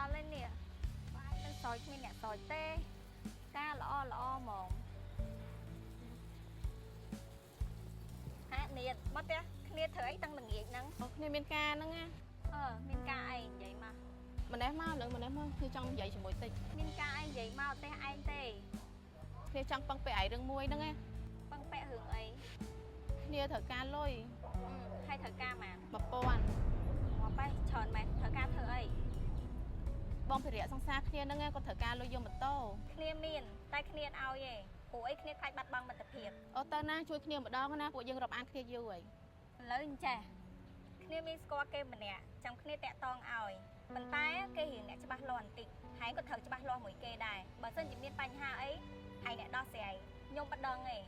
ដល់ហើយនេះបាយមិនសោយគ្មានអ្នកសោយទេការល្អហ្មងហាក់នេះមកផ្ទះគ្នាធ្វើអីតាំងល្ងាចហ្នឹងគ្នាមានការហ្នឹងណាមានការអីនិយាយមកម្នេះមកលើម្នេះមកគឺចង់និយាយជាមួយតិចមានការអីនិយាយមកផ្ទះឯងទេគ្នាចង់ពឹងពាក់ឯរឿងមួយហ្នឹងណាពឹងពាក់រឿងអីគ្នាត្រូវការលុយហើយត្រូវការម៉ាន1000មកបែច្រើនម៉ែត្រូវការធ្វើអីបងភិរៈសង្សារគ្នាហ្នឹងគាត់ត្រូវការលុយយកម៉ូតូគ្នាមានតែគ្នាឲ្យទេព្រោះអីគ្នាខ្លាចបាត់បង់មិត្តភាពអូទៅណាជួយគ្នាម្ដងណាពួកយើងរាប់អានគ្នាយូរហើយឥឡូវអញ្ចេះគ្នាមានស្គាល់គេម្នាក់ចាំគ្នាតាក់តងឲ្យប៉ុន្តែគេរៀងអ្នកច្បាស់លាស់បន្តិចហើយក៏ត្រូវច្បាស់លាស់មួយគេដែរបើមិនជាមានបញ្ហាអីហើយអ្នកដោះស្រាយខ្ញុំមិនដឹងទេ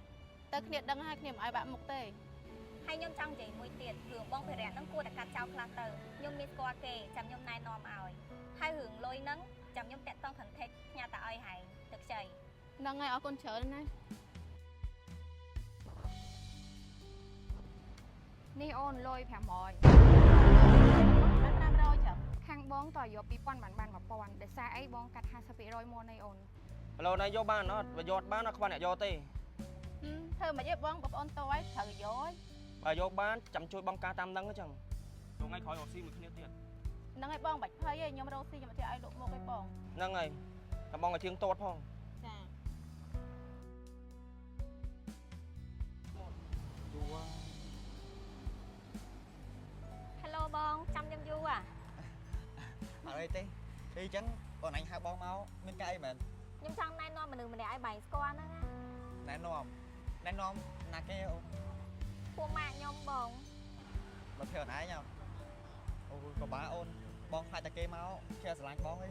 ទៅគ្នាដឹងហើយគ្នាមិនឲ្យបាក់មុខទេហើយខ្ញុំចង់និយាយមួយទៀតរឿងបងភិរៈហ្នឹងគួរតែកាត់ចោលខ្លះទៅខ្ញុំមានស្គាល់គេចាំខ្ញុំណែនាំឲ្យហើយរឿងលុយហ្នឹងចាំខ្ញុំតាក់តង contact ផ្ញើទៅឲ្យហែងទឹកខ្ចីហ្នឹងហើយអរគុណច្រើនណាស់នេះអូនលុយ500ចាំខាងបងតើយក2000បាន1000ដោយសារអីបងកាត់50%មកនៃអូនឥឡូវនេះយកបានអត់បើយកបានអត់ខ្វះអ្នកយកទេធ្វើមិនទេបងប្អូនតើឲ្យត្រូវយកបើយកបានចាំជួយបងការតាមហ្នឹងអញ្ចឹងថ្ងៃក្រោយរកស៊ីមួយគ្នាទៀតហ្នឹងហើយបងបាច់ភ័យទេខ្ញុំរកស៊ីខ្ញុំអត់ឲ្យលក់មកឯងបងហ្នឹងហើយតែបងឲ្យជើងតតផងចាយូរ Hello បងចាំខ្ញុំយូរអត់អីទេអញ្ចឹងបងអញហៅបងមកមានការអីមែនខ្ញុំចង់ណែនាំមនុស្សម្នាក់ឲ្យបែងស្គាល់ហ្នឹងណាណែនាំណាគេអូនពួកម៉ាក់ខ្ញុំបង មកធ្វើអនឯងអូក៏បាអូនបងខ្លាចតែគេមកគេស្រឡាញ់បងអី